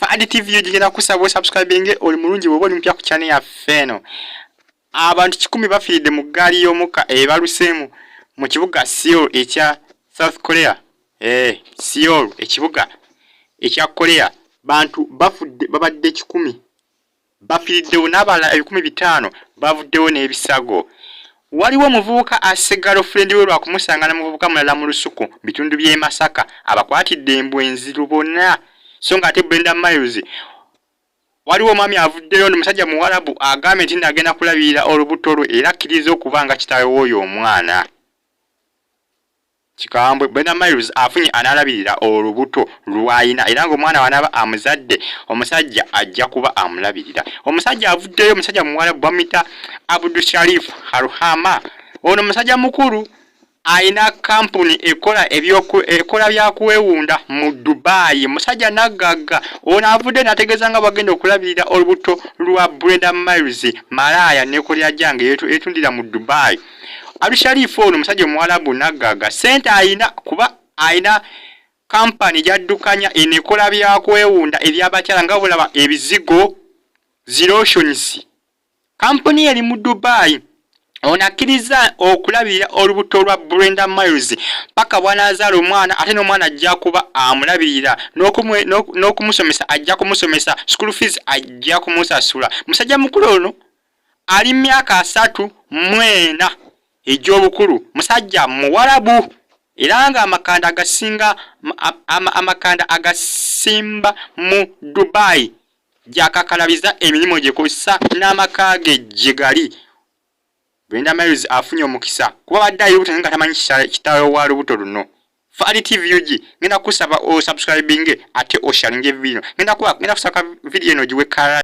Fadi TV yigenda kusaba subscribing oli mulungi bwo oli mpya ku channel ya Feno. Abantu 10 bafiride mu gali yomuka ebalusemu mu kibuga Seoul ekya South Korea. Seoul ekibuga ekya Korea. Bantu bafudde babadde 10 bafiridewo n'abala 1500 bavuddewo n'ebisago. Waliwo muvubuka asigalo friend we lwakumusangana muvubuka mulala mu lusuku bitundu bye Masaka abakwatidde embwenzi rubona songa ate Brenda Miles. Waliwo mami avuddeyo n'omusajja muwarabu agambe nti agenda kulabirira olubuto lwe era akkiriza okubanga kitawe w'oyo omwana. Kikambwe Brenda Miles afunye analabirira olubuto lwayina era ng'omwana wanaba amuzadde omusajja ajja kuba amulabirira. Omusajja avuddeyo omusajja muwarabu bamita Abdul Sharif Haruhama. Ono musajja mukuru aina kampuni ekola byakuwewunda mu Dubai. Musajja nagagga ono avudde nategeza nga bagenda okulabirira olubuto lwa Brenda Miles malaya nekolya jange etundira mu Dubai. Abdul Sharif ono musajja muwarabu nagagga sente aina kuba aina kampani jaddukanya enekola byakuwewunda ebyabakyala nga bulaba ebizigo Zilotions. Kampuni eri mu Dubai. Onakiriza okulabira olubuto lwa Brenda Miles paka bwanazaala omwana ate n'omwana ajja kuba amulabirira n'okumusomesa ajja kumusomesa school fees ajja kumusasula. Musajja mukulu ono ali myaka 34 egy'obukulu. Musajja muwarabu era nga amakanda agasimba mu Dubai jakakalabiza emirimu gye kussa n'amakage jigali. Brenda Miles afunye omukisa kuba baddayo lubuto nga tamanyi kitawe wa lubuto luno. Fadi TV yogi ngenda kusaba o subscribing ate o sharing video. Ngenda kusaka video eno giwe kala